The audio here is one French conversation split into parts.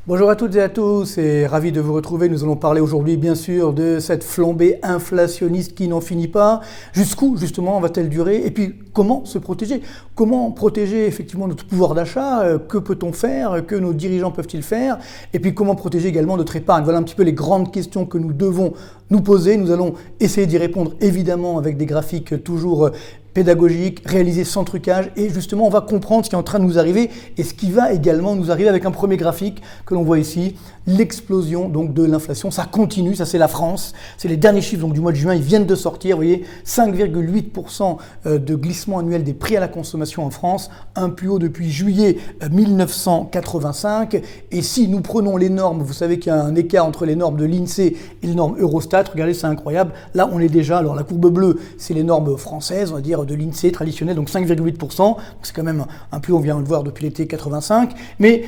Bonjour à toutes et à tous et ravi de vous retrouver. Nous allons parler aujourd'hui bien sûr de cette flambée inflationniste qui n'en finit pas. Jusqu'où justement va-t-elle durer? Et puis comment se protéger? Comment protéger effectivement notre pouvoir d'achat? Que peut-on faire? Que nos dirigeants peuvent-ils faire? Et puis comment protéger également notre épargne? Voilà un petit peu les grandes questions que nous devons nous poser. Nous allons essayer d'y répondre évidemment avec des graphiques toujours pédagogique, réalisé sans trucage, et justement on va comprendre ce qui est en train de nous arriver et ce qui va également nous arriver avec un premier graphique que l'on voit ici, l'explosion donc de l'inflation. Ça continue, ça c'est la France, c'est les derniers chiffres donc, du mois de juin, ils viennent de sortir, vous voyez, 5,8% de glissement annuel des prix à la consommation en France, un plus haut depuis juillet 1985, et si nous prenons les normes, vous savez qu'il y a un écart entre les normes de l'INSEE et les normes Eurostat, regardez c'est incroyable, là on est déjà, alors la courbe bleue c'est les normes françaises, on va dire de l'INSEE traditionnel, donc 5,8%, c'est quand même un plus haut, on vient de le voir depuis l'été 85, mais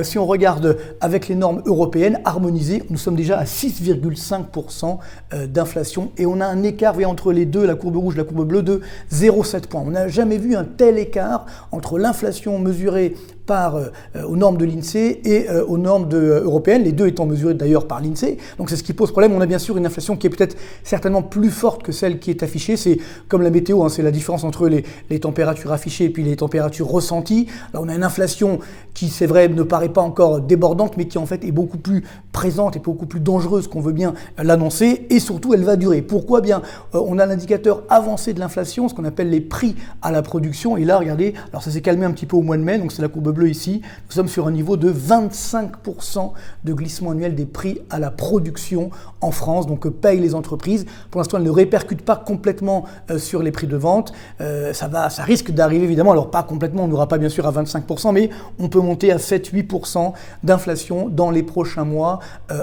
si on regarde avec les normes européennes harmonisées, nous sommes déjà à 6,5% d'inflation, et on a un écart, vous voyez, entre les deux, la courbe rouge et la courbe bleue, de 0,7 points. On n'a jamais vu un tel écart entre l'inflation mesurée aux normes de l'INSEE et aux normes européennes, les deux étant mesurées d'ailleurs par l'INSEE. Donc c'est ce qui pose problème. On a bien sûr une inflation qui est peut-être certainement plus forte que celle qui est affichée. C'est comme la météo, hein, c'est la différence entre les températures affichées et puis les températures ressenties. Là on a une inflation qui, c'est vrai, ne paraît pas encore débordante, mais qui en fait est beaucoup plus présente et beaucoup plus dangereuse qu'on veut bien l'annoncer, et surtout elle va durer. Pourquoi? Bien, on a l'indicateur avancé de l'inflation, ce qu'on appelle les prix à la production, et là regardez, alors ça s'est calmé un petit peu au mois de mai, donc c'est la courbe bleu ici, nous sommes sur un niveau de 25% de glissement annuel des prix à la production en France, donc que payent les entreprises. Pour l'instant, elles ne répercutent pas complètement sur les prix de vente. Ça risque d'arriver évidemment, alors pas complètement, on n'aura pas bien sûr à 25%, mais on peut monter à 7-8% d'inflation dans les prochains mois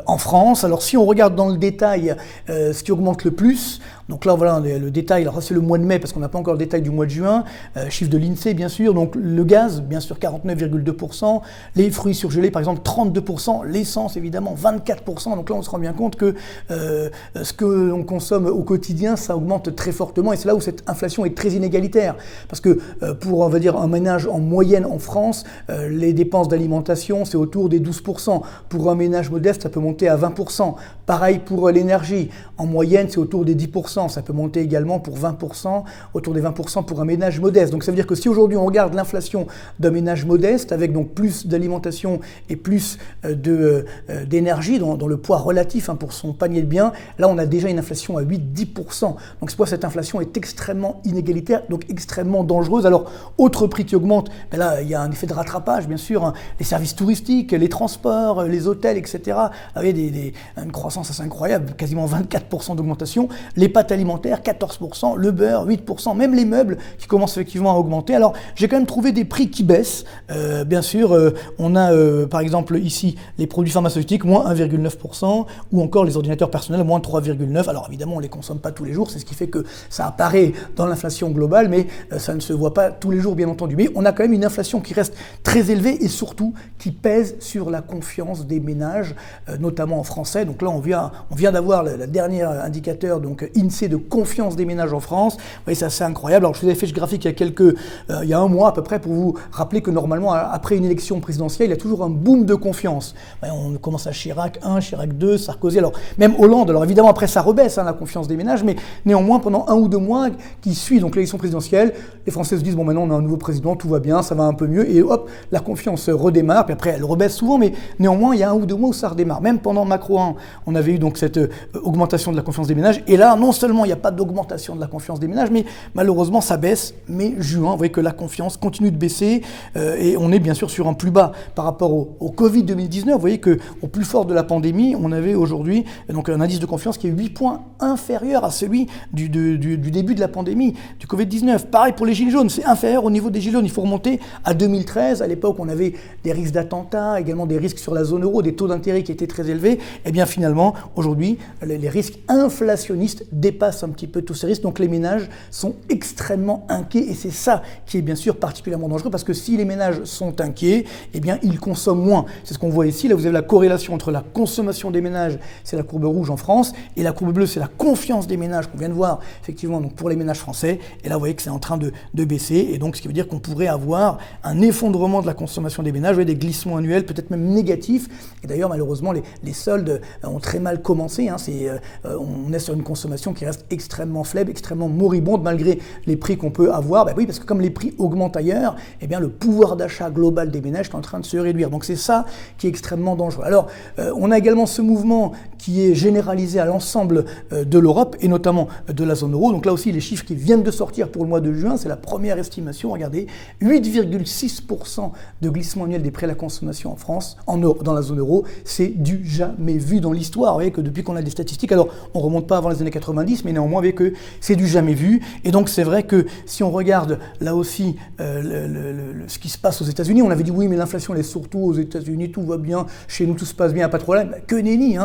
en France. Alors si on regarde dans le détail ce qui augmente le plus, donc là voilà le détail, alors ça c'est le mois de mai parce qu'on n'a pas encore le détail du mois de juin, chiffre de l'INSEE bien sûr, donc le gaz bien sûr 49,2%, les fruits surgelés par exemple 32%, l'essence évidemment 24%, donc là on se rend bien compte que ce que l'on consomme au quotidien ça augmente très fortement, et c'est là où cette inflation est très inégalitaire, parce que pour on va dire un ménage en moyenne en France, les dépenses d'alimentation c'est autour des 12%, pour un ménage modeste ça peut monter à 20%, pareil pour l'énergie, en moyenne c'est autour des 10%, ça peut monter également pour 20%, autour des 20% pour un ménage modeste. Donc ça veut dire que si aujourd'hui on regarde l'inflation d'un ménage modeste, avec donc plus d'alimentation et plus d'énergie dans le poids relatif pour son panier de biens, là on a déjà une inflation à 8-10%. Donc c'est pourquoi cette inflation est extrêmement inégalitaire, donc extrêmement dangereuse. Alors autre prix qui augmente, ben là il y a un effet de rattrapage bien sûr, les services touristiques, les transports, les hôtels, etc. Avec une croissance assez incroyable, quasiment 24% d'augmentation, les pâtes alimentaires 14%, le beurre 8%, même les meubles qui commencent effectivement à augmenter. Alors j'ai quand même trouvé des prix qui baissent, bien sûr, on a par exemple ici les produits pharmaceutiques moins 1,9%, ou encore les ordinateurs personnels moins 3,9%. Alors évidemment on ne les consomme pas tous les jours, c'est ce qui fait que ça apparaît dans l'inflation globale, mais ça ne se voit pas tous les jours bien entendu. Mais on a quand même une inflation qui reste très élevée et surtout qui pèse sur la confiance des ménages, notamment en français. Donc là on vient d'avoir le dernier indicateur donc INSEE de confiance des ménages en France. Vous voyez, c'est assez incroyable. Alors je vous ai fait ce graphique il y a un mois à peu près pour vous rappeler que normalement après une élection présidentielle il y a toujours un boom de confiance. On commence à Chirac 1, Chirac 2, Sarkozy, alors même Hollande. Alors évidemment après ça rebaisse la confiance des ménages, mais néanmoins pendant 1 ou 2 mois qui suit donc l'élection présidentielle, les Français se disent bon maintenant on a un nouveau président, tout va bien, ça va un peu mieux, et hop la confiance redémarre, puis après elle rebaisse souvent, mais néanmoins il y a 1 ou 2 mois où ça redémarre. Même pendant Macron 1, on avait eu donc cette augmentation de la confiance des ménages, et là non seulement il n'y a pas d'augmentation de la confiance des ménages, mais malheureusement ça baisse. Mais juin, vous voyez que la confiance continue de baisser, et on est bien sûr sur un plus bas par rapport au Covid 2019. Vous voyez qu'au plus fort de la pandémie, on avait aujourd'hui donc un indice de confiance qui est 8 points inférieur à celui du début de la pandémie, du Covid-19. Pareil pour les gilets jaunes, c'est inférieur au niveau des gilets jaunes. Il faut remonter à 2013, à l'époque on avait des risques d'attentats, également des risques sur la zone euro, des taux d'intérêt qui étaient très élevés. Et bien finalement, aujourd'hui, les risques inflationnistes dépassent un petit peu tous ces risques, donc les ménages sont extrêmement inquiets, et c'est ça qui est bien sûr particulièrement dangereux, parce que si les ménages ménages sont inquiets, eh bien ils consomment moins. C'est ce qu'on voit ici. Là, vous avez la corrélation entre la consommation des ménages, c'est la courbe rouge en France, et la courbe bleue, c'est la confiance des ménages qu'on vient de voir, effectivement, donc pour les ménages français. Et là, vous voyez que c'est en train de baisser, et donc ce qui veut dire qu'on pourrait avoir un effondrement de la consommation des ménages, des glissements annuels, peut-être même négatifs. Et d'ailleurs, malheureusement, les soldes ont très mal commencé. On est sur une consommation qui reste extrêmement faible, extrêmement moribonde, malgré les prix qu'on peut avoir. Oui, parce que comme les prix augmentent ailleurs, eh bien, le pouvoir d'achat global des ménages est en train de se réduire. Donc c'est ça qui est extrêmement dangereux. Alors, on a également ce mouvement qui est généralisé à l'ensemble de l'Europe, et notamment de la zone euro. Donc là aussi, les chiffres qui viennent de sortir pour le mois de juin, c'est la première estimation. Regardez, 8,6% de glissement annuel des prix à la consommation en France, dans la zone euro. C'est du jamais vu dans l'histoire. Vous voyez que depuis qu'on a des statistiques, alors on ne remonte pas avant les années 90, mais néanmoins, vous voyez que c'est du jamais vu. Et donc c'est vrai que si on regarde là aussi ce qui se passe aux États-Unis, on avait dit oui, mais l'inflation elle est surtout aux États-Unis, tout va bien, chez nous tout se passe bien, pas de problème. Que nenni,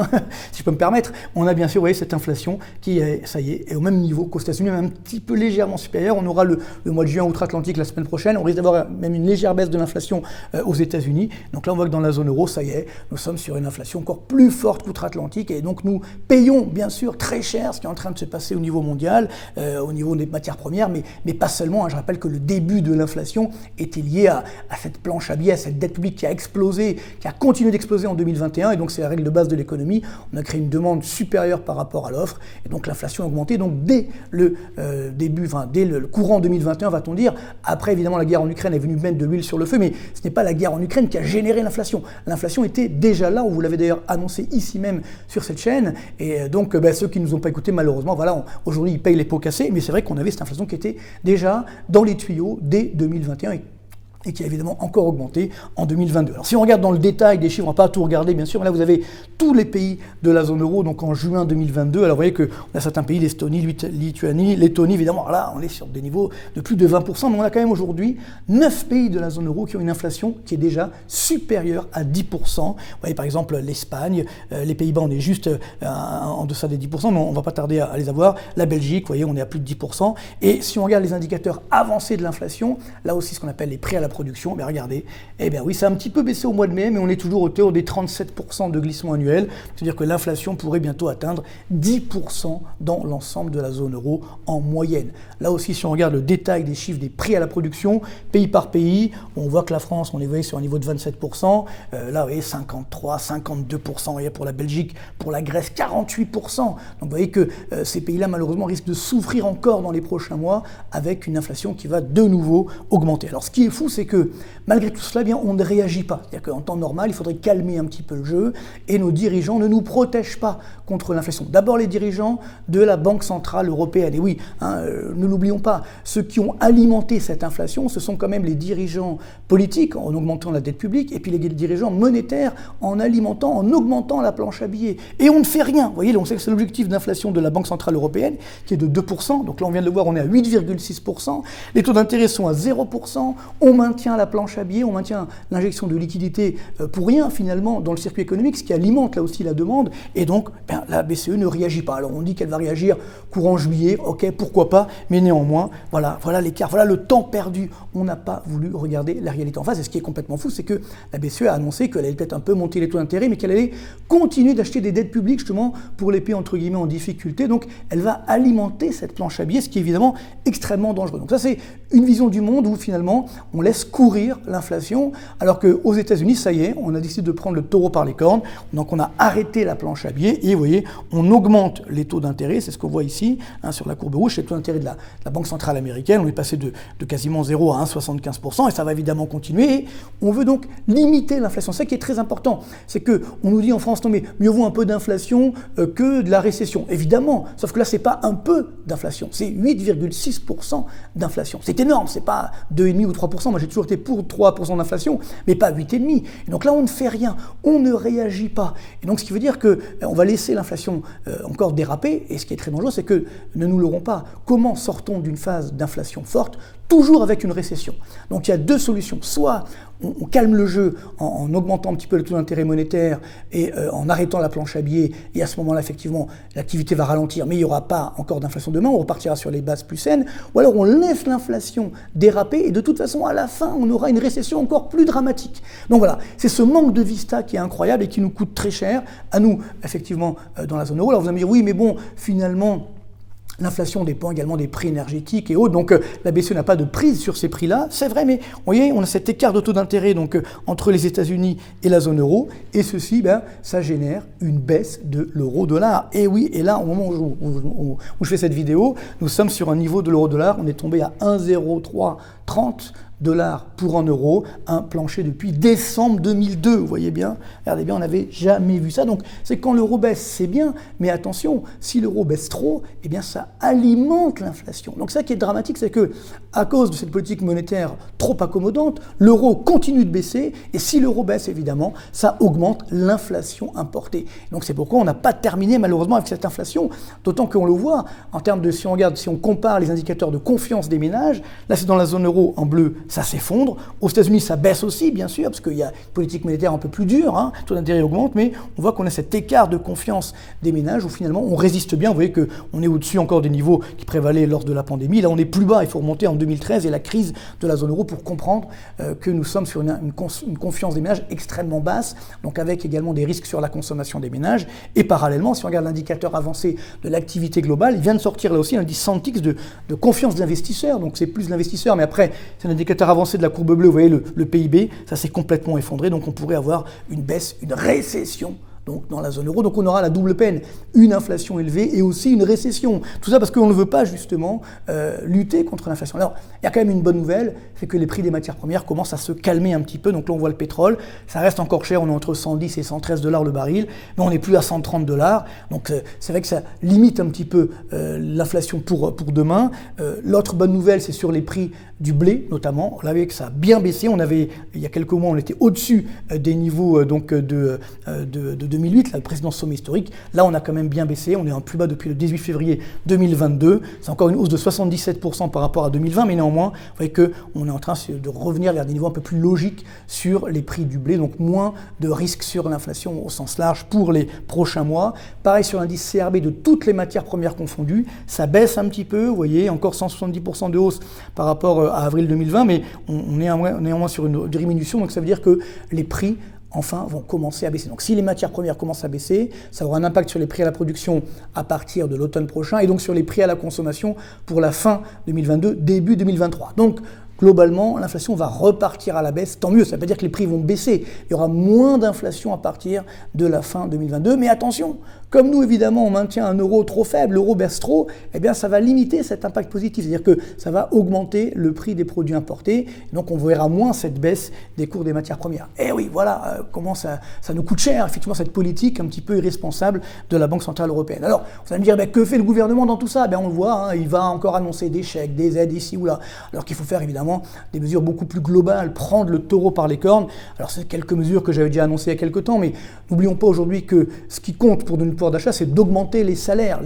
si je peux me permettre. On a bien sûr, vous voyez, cette inflation qui est, ça y est au même niveau qu'aux États-Unis, même un petit peu légèrement supérieur. On aura le mois de juin outre-Atlantique la semaine prochaine. On risque d'avoir même une légère baisse de l'inflation aux États-Unis. Donc là, on voit que dans la zone euro, ça y est, nous sommes sur une inflation encore plus forte qu'outre-Atlantique, et donc nous payons bien sûr très cher ce qui est en train de se passer au niveau mondial, au niveau des matières premières, mais pas seulement. Je rappelle que le début de l'inflation était lié à cette planche à billets, à cette dette publique qui a explosé, qui a continué d'exploser en 2021, et donc c'est la règle de base de l'économie. On a créé une demande supérieure par rapport à l'offre, et donc l'inflation a augmenté. Donc dès le dès le courant 2021, va-t-on dire, après évidemment la guerre en Ukraine est venue mettre de l'huile sur le feu, mais ce n'est pas la guerre en Ukraine qui a généré l'inflation. L'inflation était déjà là, on vous l'avait d'ailleurs annoncé ici même sur cette chaîne, et donc ceux qui ne nous ont pas écoutés, malheureusement, voilà, aujourd'hui ils payent les pots cassés, mais c'est vrai qu'on avait cette inflation qui était déjà dans les tuyaux dès 2021, et qui a évidemment encore augmenté en 2022. Alors si on regarde dans le détail des chiffres, on ne va pas tout regarder bien sûr, mais là vous avez tous les pays de la zone euro, donc en juin 2022, alors vous voyez qu'on a certains pays, l'Estonie, Lituanie, Lettonie, évidemment, alors là on est sur des niveaux de plus de 20%, mais on a quand même aujourd'hui 9 pays de la zone euro qui ont une inflation qui est déjà supérieure à 10%. Vous voyez par exemple l'Espagne, les Pays-Bas, on est juste en deçà des 10%, mais on ne va pas tarder à les avoir. La Belgique, vous voyez, on est à plus de 10%. Et si on regarde les indicateurs avancés de l'inflation, là aussi ce qu'on appelle les prix à la production, mais regardez, eh bien oui, ça a un petit peu baissé au mois de mai, mais on est toujours autour des 37% de glissement annuel, c'est-à-dire que l'inflation pourrait bientôt atteindre 10% dans l'ensemble de la zone euro en moyenne. Là aussi, si on regarde le détail des chiffres des prix à la production, pays par pays, on voit que la France, on est voyez, sur un niveau de 27%, là, vous voyez, 53, 52%, vous voyez, pour la Belgique, pour la Grèce, 48%. Donc vous voyez que ces pays-là, malheureusement, risquent de souffrir encore dans les prochains mois avec une inflation qui va de nouveau augmenter. Alors ce qui est fou, c'est que malgré tout cela, bien, on ne réagit pas. C'est-à-dire qu'en temps normal, il faudrait calmer un petit peu le jeu, et nos dirigeants ne nous protègent pas contre l'inflation. D'abord les dirigeants de la Banque Centrale Européenne. Et oui, ne l'oublions pas, ceux qui ont alimenté cette inflation, ce sont quand même les dirigeants politiques en augmentant la dette publique, et puis les dirigeants monétaires en alimentant, en augmentant la planche à billets. Et on ne fait rien. Vous voyez, on sait que c'est l'objectif d'inflation de la Banque Centrale Européenne, qui est de 2%. Donc là, on vient de le voir, on est à 8,6%. Les taux d'intérêt sont à 0%. On maintient la planche à billets, on maintient l'injection de liquidités pour rien finalement dans le circuit économique, ce qui alimente là aussi la demande, et donc la BCE ne réagit pas. Alors on dit qu'elle va réagir courant juillet, ok, pourquoi pas, mais néanmoins, voilà l'écart, voilà le temps perdu. On n'a pas voulu regarder la réalité en face, et ce qui est complètement fou, c'est que la BCE a annoncé qu'elle allait peut-être un peu monter les taux d'intérêt, mais qu'elle allait continuer d'acheter des dettes publiques justement pour les pays entre guillemets en difficulté, donc elle va alimenter cette planche à billets, ce qui est évidemment extrêmement dangereux. Donc ça c'est une vision du monde où finalement on laisse courir l'inflation, alors qu'aux États-Unis, ça y est, on a décidé de prendre le taureau par les cornes, donc on a arrêté la planche à billets, et vous voyez, on augmente les taux d'intérêt, c'est ce qu'on voit ici, sur la courbe rouge, c'est le taux d'intérêt de la Banque Centrale Américaine, on est passé de quasiment 0 à 1,75%, et ça va évidemment continuer, et on veut donc limiter l'inflation. C'est ça qui est très important, c'est qu'on nous dit en France, non mais mieux vaut un peu d'inflation que de la récession, évidemment, sauf que là c'est pas un peu d'inflation, c'est 8,6% d'inflation. C'est énorme, c'est pas 2,5 ou 3%, moi j'ai toujours été pour 3% d'inflation, mais pas 8,5%. Et donc là on ne fait rien, on ne réagit pas. Et donc ce qui veut dire qu'on va laisser l'inflation encore déraper, et ce qui est très dangereux, c'est que, ne nous leurrons pas, comment sortons d'une phase d'inflation forte, toujours avec une récession? Donc il y a deux solutions, soit on calme le jeu en augmentant un petit peu le taux d'intérêt monétaire et en arrêtant la planche à billets, et à ce moment-là, effectivement, l'activité va ralentir, mais il n'y aura pas encore d'inflation demain, on repartira sur les bases plus saines, ou alors on laisse l'inflation déraper, et de toute façon, à la fin, on aura une récession encore plus dramatique. Donc voilà, c'est ce manque de vista qui est incroyable et qui nous coûte très cher, à nous, effectivement, dans la zone euro. Alors vous allez me dire, oui, mais bon, finalement, l'inflation dépend également des prix énergétiques et autres, donc la BCE n'a pas de prise sur ces prix-là, c'est vrai, mais vous voyez, on a cet écart de taux d'intérêt entre les États-Unis et la zone euro, et ceci, ça génère une baisse de l'euro-dollar. Et oui, et là, au moment où je fais cette vidéo, nous sommes sur un niveau de l'euro-dollar, on est tombé à 1,0330 $ pour 1 euro, un plancher depuis décembre 2002, vous voyez bien, regardez bien, on n'avait jamais vu ça. Donc c'est quand l'euro baisse, c'est bien, mais attention, si l'euro baisse trop, eh bien ça alimente l'inflation. Donc ça qui est dramatique, c'est que à cause de cette politique monétaire trop accommodante, l'euro continue de baisser, et si l'euro baisse, évidemment, ça augmente l'inflation importée. Donc c'est pourquoi on n'a pas terminé malheureusement avec cette inflation, d'autant qu'on le voit en termes de, si on compare les indicateurs de confiance des ménages, là c'est dans la zone euro en bleu, ça s'effondre. Aux États-Unis, ça baisse aussi, bien sûr, parce qu'il y a une politique monétaire un peu plus dure, le taux d'intérêt augmente, mais on voit qu'on a cet écart de confiance des ménages où finalement on résiste bien. Vous voyez qu'on est au-dessus encore des niveaux qui prévalaient lors de la pandémie. Là, on est plus bas, il faut remonter en 2013 et la crise de la zone euro pour comprendre que nous sommes sur une confiance des ménages extrêmement basse, donc avec également des risques sur la consommation des ménages. Et parallèlement, si on regarde l'indicateur avancé de l'activité globale, il vient de sortir là aussi l'indice Sentix de confiance de l'investisseur, donc c'est plus l'investisseur, mais après, c'est un indicateur avancé de la courbe bleue, vous voyez le PIB, ça s'est complètement effondré, donc on pourrait avoir une baisse, une récession donc dans la zone euro. Donc on aura la double peine, une inflation élevée et aussi une récession. Tout ça parce qu'on ne veut pas justement lutter contre l'inflation. Alors il y a quand même une bonne nouvelle, c'est que les prix des matières premières commencent à se calmer un petit peu. Donc là on voit le pétrole, ça reste encore cher, on est entre 110 et 113 $ le baril, mais on n'est plus à 130 $. Donc c'est vrai que ça limite un petit peu l'inflation pour demain. L'autre bonne nouvelle, c'est sur les prix du blé notamment. Là, vous voyez que ça a bien baissé. On avait, il y a quelques mois, on était au-dessus des niveaux de 2008, le précédent sommet historique. Là, on a quand même bien baissé. On est en plus bas depuis le 18 février 2022. C'est encore une hausse de 77% par rapport à 2020, mais néanmoins, vous voyez qu'on est en train de revenir vers des niveaux un peu plus logiques sur les prix du blé, donc moins de risques sur l'inflation au sens large pour les prochains mois. Pareil sur l'indice CRB de toutes les matières premières confondues, ça baisse un petit peu, vous voyez, encore 170% de hausse par rapport à avril 2020, mais on est néanmoins sur une diminution, donc ça veut dire que les prix enfin vont commencer à baisser. Donc si les matières premières commencent à baisser, ça aura un impact sur les prix à la production à partir de l'automne prochain et donc sur les prix à la consommation pour la fin 2022, début 2023. Donc globalement, l'inflation va repartir à la baisse, tant mieux, ça ne veut pas dire que les prix vont baisser. Il y aura moins d'inflation à partir de la fin 2022, mais attention, comme nous évidemment on maintient un euro trop faible, l'euro baisse trop, eh bien ça va limiter cet impact positif, c'est-à-dire que ça va augmenter le prix des produits importés, et donc on verra moins cette baisse des cours des matières premières. Et oui, voilà comment ça nous coûte cher, effectivement, cette politique un petit peu irresponsable de la Banque Centrale Européenne. Alors, vous allez me dire, que fait le gouvernement dans tout ça? On le voit, il va encore annoncer des chèques, des aides ici ou là, alors qu'il faut faire évidemment des mesures beaucoup plus globales, prendre le taureau par les cornes. Alors c'est quelques mesures que j'avais déjà annoncées il y a quelques temps, mais n'oublions pas aujourd'hui que ce qui compte pour donner le pouvoir d'achat, c'est d'augmenter les salaires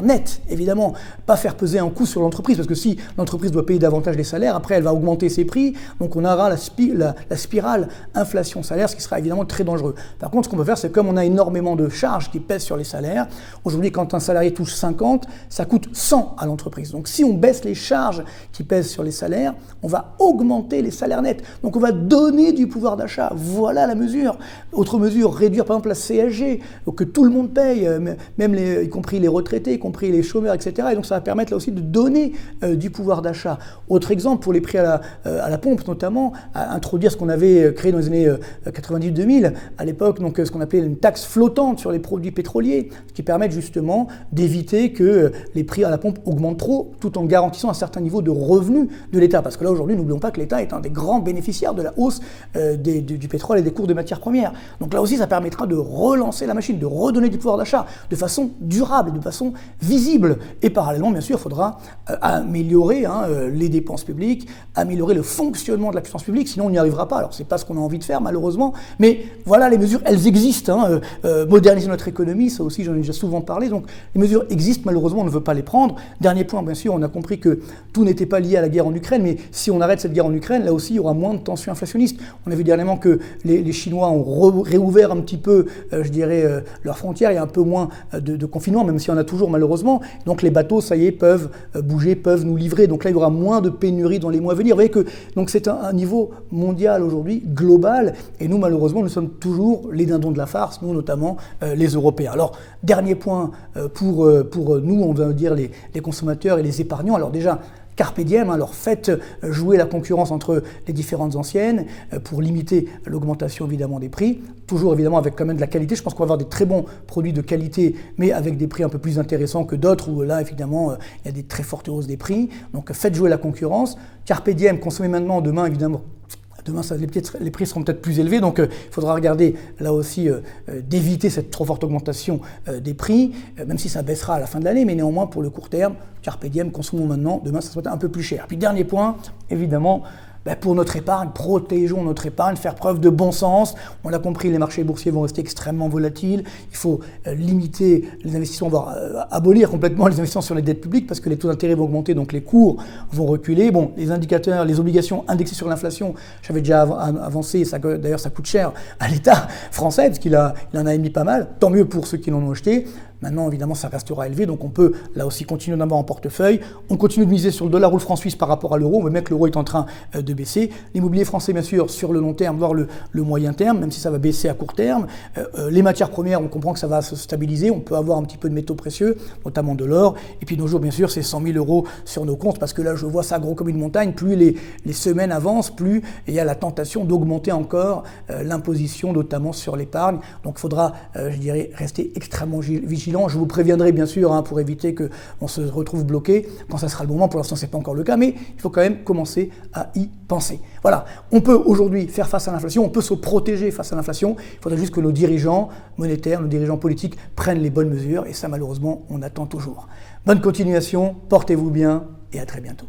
nets, évidemment, pas faire peser un coût sur l'entreprise, parce que si l'entreprise doit payer davantage les salaires, après elle va augmenter ses prix, donc on aura la spirale inflation-salaire, ce qui sera évidemment très dangereux. Par contre, ce qu'on peut faire, c'est comme on a énormément de charges qui pèsent sur les salaires, aujourd'hui quand un salarié touche 50, ça coûte 100 à l'entreprise. Donc si on baisse les charges qui pèsent sur les salaires, on va augmenter les salaires nets. Donc on va donner du pouvoir d'achat. Voilà la mesure. Autre mesure, réduire par exemple la CSG, que tout le monde paye, même y compris les retraités, y compris les chômeurs, etc. Et donc ça va permettre là aussi de donner du pouvoir d'achat. Autre exemple, pour les prix à la pompe notamment, à introduire ce qu'on avait créé dans les années 90-2000, à l'époque, donc ce qu'on appelait une taxe flottante sur les produits pétroliers, qui permettent justement d'éviter que les prix à la pompe augmentent trop, tout en garantissant un certain niveau de revenus de l'État. Parce que là, aujourd'hui, n'oublions pas que l'État est un des grands bénéficiaires de la hausse du pétrole et des cours de matières premières. Donc là aussi, ça permettra de relancer la machine, de redonner du pouvoir d'achat. d'achat, de façon durable, de façon visible. Et parallèlement, bien sûr, il faudra améliorer les dépenses publiques, améliorer le fonctionnement de la puissance publique, sinon on n'y arrivera pas. Alors c'est pas ce qu'on a envie de faire malheureusement, mais voilà, les mesures, elles existent. Moderniser notre économie, ça aussi j'en ai déjà souvent parlé, donc les mesures existent, malheureusement on ne veut pas les prendre. Dernier point, bien sûr, on a compris que tout n'était pas lié à la guerre en Ukraine, mais si on arrête cette guerre en Ukraine, là aussi il y aura moins de tensions inflationnistes. On a vu dernièrement que les Chinois ont réouvert un petit peu, leurs frontières, il y a un peu moins de confinement, même s'il y en a toujours malheureusement. Donc les bateaux, ça y est, peuvent bouger, peuvent nous livrer. Donc là, il y aura moins de pénurie dans les mois à venir. Vous voyez que donc c'est un niveau mondial aujourd'hui, global, et nous, malheureusement, nous sommes toujours les dindons de la farce, nous notamment les Européens. Alors, dernier point pour nous, on va dire les consommateurs et les épargnants. Alors déjà, Carpe diem, alors faites jouer la concurrence entre les différentes anciennes pour limiter l'augmentation évidemment des prix, toujours évidemment avec quand même de la qualité. Je pense qu'on va avoir des très bons produits de qualité, mais avec des prix un peu plus intéressants que d'autres où là évidemment il y a des très fortes hausses des prix. Donc faites jouer la concurrence. Carpe diem, consommez maintenant, demain évidemment. Demain, les prix seront peut-être plus élevés, donc il faudra regarder là aussi d'éviter cette trop forte augmentation des prix, même si ça baissera à la fin de l'année, mais néanmoins pour le court terme, Carpe diem, consommons maintenant, demain ça sera un peu plus cher. Puis dernier point, évidemment, pour notre épargne, protégeons notre épargne, faire preuve de bon sens. On l'a compris, les marchés boursiers vont rester extrêmement volatiles. Il faut limiter les investissements, voire abolir complètement les investissements sur les dettes publiques parce que les taux d'intérêt vont augmenter, donc les cours vont reculer. Bon, les indicateurs, les obligations indexées sur l'inflation, j'avais déjà avancé, d'ailleurs ça coûte cher à l'État français parce qu'il en a émis pas mal. Tant mieux pour ceux qui l'en ont acheté. Maintenant, évidemment, ça restera élevé, donc on peut là aussi continuer d'en avoir en portefeuille. On continue de miser sur le dollar ou le franc suisse par rapport à l'euro. On voit bien que l'euro est en train de baisser. L'immobilier français, bien sûr, sur le long terme, voire le moyen terme, même si ça va baisser à court terme. Les matières premières, on comprend que ça va se stabiliser. On peut avoir un petit peu de métaux précieux, notamment de l'or. Et puis, nos jours, bien sûr, c'est 100 000 euros sur nos comptes, parce que là, je vois ça gros comme une montagne. Plus les semaines avancent, plus il y a la tentation d'augmenter encore l'imposition, notamment sur l'épargne. Donc, il faudra, rester extrêmement vigilant. Je vous préviendrai bien sûr pour éviter qu'on se retrouve bloqué quand ça sera le moment. Pour l'instant, ce n'est pas encore le cas, mais il faut quand même commencer à y penser. Voilà, on peut aujourd'hui faire face à l'inflation, on peut se protéger face à l'inflation. Il faudrait juste que nos dirigeants monétaires, nos dirigeants politiques prennent les bonnes mesures et ça, malheureusement, on attend toujours. Bonne continuation, portez-vous bien et à très bientôt.